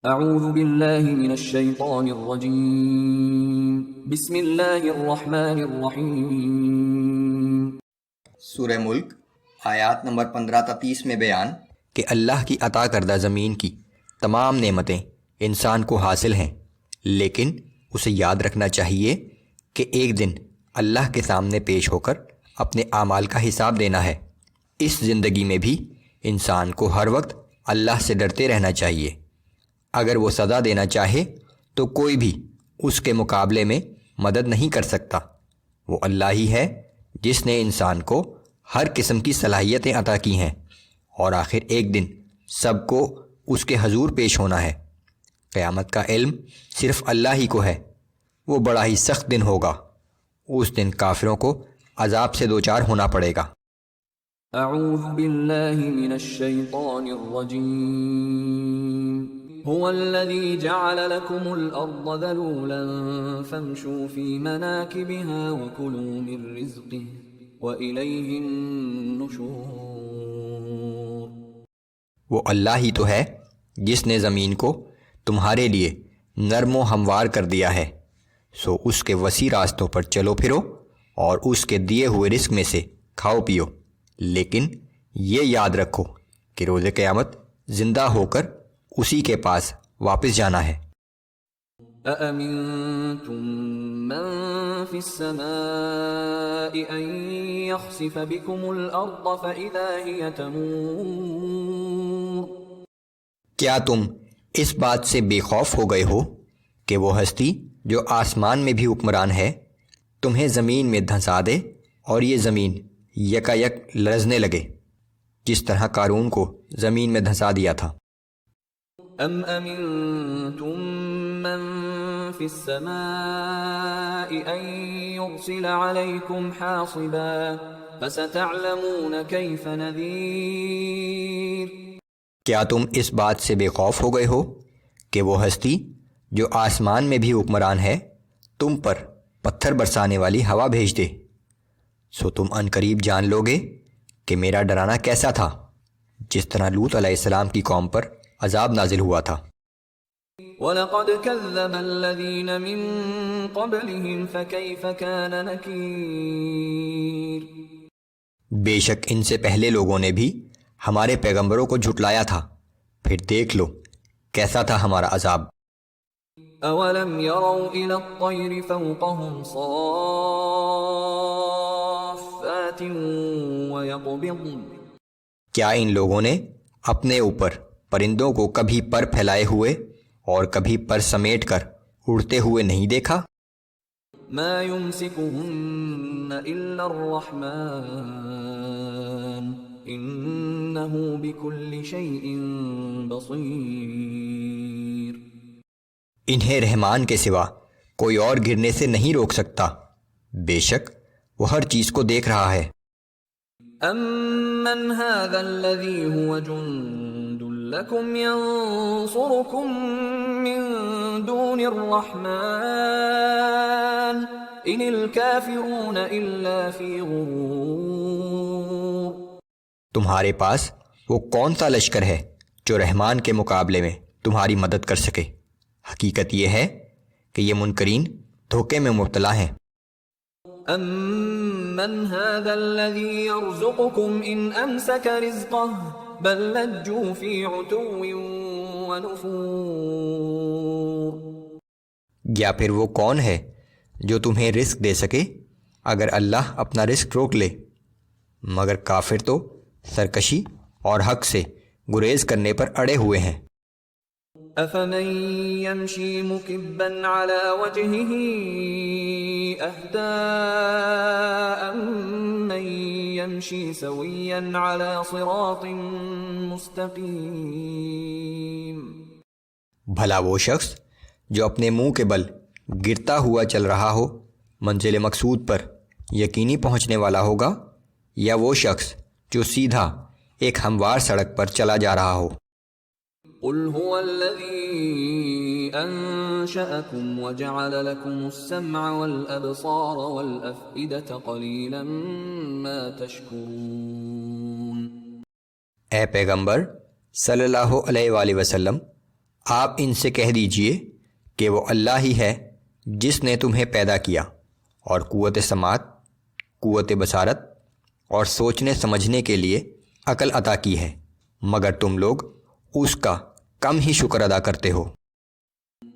اعوذ باللہ من الشیطان الرجیم بسم اللہ الرحمن الرحیم۔ سورہ ملک آیات نمبر 15 تا 30 میں بیان کہ اللہ کی عطا کردہ زمین کی تمام نعمتیں انسان کو حاصل ہیں، لیکن اسے یاد رکھنا چاہیے کہ ایک دن اللہ کے سامنے پیش ہو کر اپنے اعمال کا حساب دینا ہے۔ اس زندگی میں بھی انسان کو ہر وقت اللہ سے ڈرتے رہنا چاہیے۔ اگر وہ سزا دینا چاہے تو کوئی بھی اس کے مقابلے میں مدد نہیں کر سکتا۔ وہ اللہ ہی ہے جس نے انسان کو ہر قسم کی صلاحیتیں عطا کی ہیں، اور آخر ایک دن سب کو اس کے حضور پیش ہونا ہے۔ قیامت کا علم صرف اللہ ہی کو ہے۔ وہ بڑا ہی سخت دن ہوگا۔ اس دن کافروں کو عذاب سے دوچار ہونا پڑے گا۔ اعوذ باللہ من الشیطان الرجیم۔ هو الذي جعل لكم الأرض ذلولا فامشوا في مناكبها وكلوا من رزقه وإليه النشور۔ وہ اللہ ہی تو ہے جس نے زمین کو تمہارے لیے نرم و ہموار کر دیا ہے، سو اس کے وسیع راستوں پر چلو پھرو اور اس کے دیے ہوئے رزق میں سے کھاؤ پیو، لیکن یہ یاد رکھو کہ روز قیامت زندہ ہو کر اسی کے پاس واپس جانا ہے۔ أَأَمِنْتُمْ مَنْ فِي السَّمَاءِ أَنْ يَخْسِفَ بِكُمُ الْأَرْضَ فَإِذَا هِيَ تَمُورُ۔ کیا تم اس بات سے بے خوف ہو گئے ہو کہ وہ ہستی جو آسمان میں بھی حکمران ہے تمہیں زمین میں دھنسا دے اور یہ زمین یکا یک لرزنے لگے، جس طرح قارون کو زمین میں دھنسا دیا تھا۔ ام امنتم من في السماء ان يرسل عليكم حاصبا فستعلمون كيف نذير۔ کیا تم اس بات سے بے خوف ہو گئے ہو کہ وہ ہستی جو آسمان میں بھی حکمران ہے تم پر پتھر برسانے والی ہوا بھیج دے، سو تم عنقریب جان لوگے کہ میرا ڈرانا کیسا تھا، جس طرح لوط علیہ السلام کی قوم پر عذاب نازل ہوا تھا۔ وَلَقَدْ كَذَّبَ الَّذِينَ مِن قَبْلِهِمْ فَكَيْفَ كَانَ نَكِيرٌ۔ بے شک ان سے پہلے لوگوں نے بھی ہمارے پیغمبروں کو جھٹلایا تھا، پھر دیکھ لو کیسا تھا ہمارا عذاب۔ أَوَلَمْ يَرَوْا إِلَى الطَّيْرِ فَوْقَهُمْ صَافَّاتٍ وَيَقْبِضْنَ۔ کیا ان لوگوں نے اپنے اوپر پرندوں کو کبھی پر پھیلائے ہوئے اور کبھی پر سمیٹ کر اڑتے ہوئے نہیں دیکھا؟ ما يمسكهن الا الرحمن انه بكل شيء بصير۔ انہیں رحمان کے سوا کوئی اور گرنے سے نہیں روک سکتا، بے شک وہ ہر چیز کو دیکھ رہا ہے۔ امن هذا الذي هو جند لكم ينصركم من دون الرحمن ان الكافرون الا في غرور۔ تمہارے پاس وہ کون سا لشکر ہے جو رحمان کے مقابلے میں تمہاری مدد کر سکے؟ حقیقت یہ ہے کہ یہ منکرین دھوکے میں مبتلا ہیں۔ امن هذا الذي يرزقكم ان امسك رزقه بل لجوا في عتو ونفور۔ یا پھر وہ کون ہے جو تمہیں رزق دے سکے اگر اللہ اپنا رزق روک لے؟ مگر کافر تو سرکشی اور حق سے گریز کرنے پر اڑے ہوئے ہیں۔ افمن يمشي مكبا على وجهه اهدى من يمشي سويا على صراط مستقيم۔ بھلا وہ شخص جو اپنے منہ کے بل گرتا ہوا چل رہا ہو منزل مقصود پر یقینی پہنچنے والا ہوگا، یا وہ شخص جو سیدھا ایک ہموار سڑک پر چلا جا رہا ہو؟ قل هو الذي انشأكم وجعل لكم السمع والابصار والافئدة قليلا ما تشكرون۔ اے پیغمبر صلی اللہ علیہ وآلہ وسلم، آپ ان سے کہہ دیجئے کہ وہ اللہ ہی ہے جس نے تمہیں پیدا کیا اور قوت سماعت، قوت بصارت اور سوچنے سمجھنے کے لیے عقل عطا کی ہے، مگر تم لوگ اس کا کم ہی شکر ادا کرتے ہو۔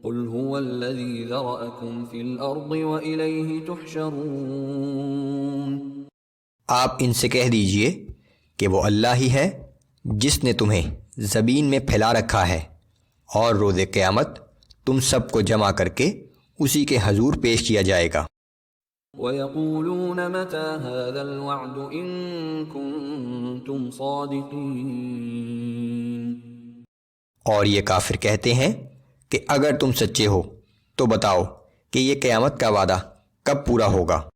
قل هو الذي ذرأكم في الأرض وإليه تحشرون۔ آپ ان سے کہہ دیجئے کہ وہ اللہ ہی ہے جس نے تمہیں زمین میں پھیلا رکھا ہے اور روز قیامت تم سب کو جمع کر کے اسی کے حضور پیش کیا جائے گا۔ وَيَقُولُونَ مَتَى هَذَا الْوَعْدُ إِن كُنتُمْ صَادِقِينَ۔ اور یہ کافر کہتے ہیں کہ اگر تم سچے ہو تو بتاؤ کہ یہ قیامت کا وعدہ کب پورا ہوگا۔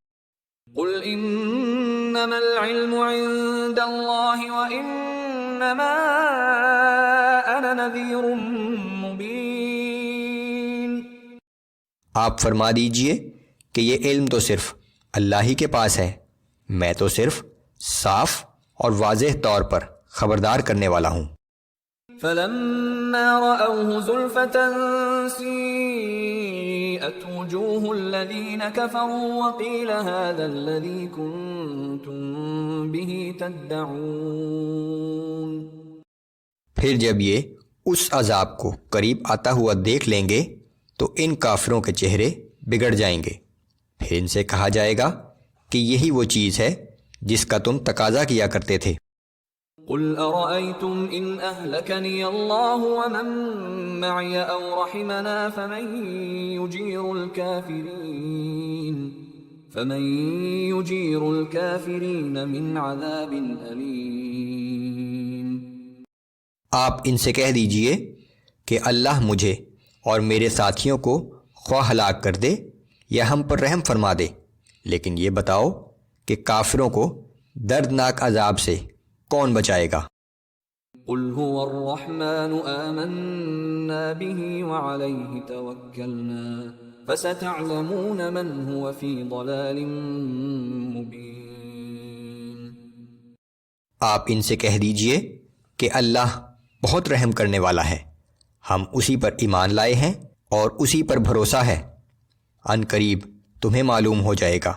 قُلْ إِنَّمَا الْعِلْمُ عِندَ اللَّهِ وَإِنَّمَا أَنَا نَذِيرٌ مُبِينٌ۔ آپ فرما دیجئے کہ یہ علم تو صرف اللہ ہی کے پاس ہے، میں تو صرف صاف اور واضح طور پر خبردار کرنے والا ہوں۔ فَلَمَّا رَأَوْهُ زُلْفَةً سِيئَتْ وُجُوهُ الَّذِينَ كَفَرُوا وَقِيلَ هَذَا الَّذِي كُنتُم بِهِ تَدَّعُونَ۔ پھر جب یہ اس عذاب کو قریب آتا ہوا دیکھ لیں گے تو ان کافروں کے چہرے بگڑ جائیں گے، پھر ان سے کہا جائے گا کہ یہی وہ چیز ہے جس کا تم تقاضا کیا کرتے تھے۔ قُلْ أَرَأَيْتُمْ إِنْ أَهْلَكَنِيَ اللَّهُ وَمَن مَّعِيَ أَوْ رَحِمَنَا فَمَن يُجِيرُ الْكَافِرِينَ مِنْ عَذَابٍ أَلِيمٍ۔ آپ ان سے کہہ دیجئے کہ اللہ مجھے اور میرے ساتھیوں کو خواہ ہلاک کر دے یا ہم پر رحم فرما دے، لیکن یہ بتاؤ کہ کافروں کو دردناک عذاب سے کون بچائے گا؟ قُلْ هُوَ الرَّحْمَنُ آمَنَّا بِهِ وَعَلَيْهِ تَوَكَّلْنَا فَسَتَعْلَمُونَ مَنْ هُوَ فِي ضَلَالٍ مُبِينٍ۔ آپ ان سے کہہ دیجئے کہ اللہ بہت رحم کرنے والا ہے، ہم اسی پر ایمان لائے ہیں اور اسی پر بھروسہ ہے، عن قریب تمہیں معلوم ہو جائے گا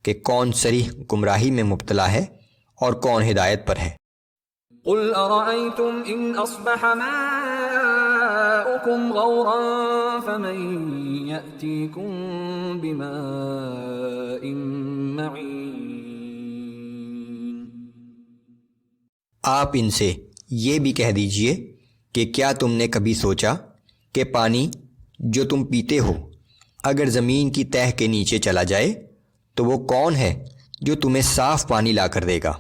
کہ کون صریح گمراہی میں مبتلا ہے اور کون ہدایت پر ہے۔ قُلْ أَرَأَيْتُمْ إِنْ أَصْبَحَ مَاؤُكُمْ غَوْرًا فَمَن يَأْتِيكُم بِمَاءٍ مَّعِينٍ۔ آپ ان سے یہ بھی کہہ دیجئے کہ کیا تم نے کبھی سوچا کہ پانی جو تم پیتے ہو اگر زمین کی تہہ کے نیچے چلا جائے تو وہ کون ہے جو تمہیں صاف پانی لا کر دے گا؟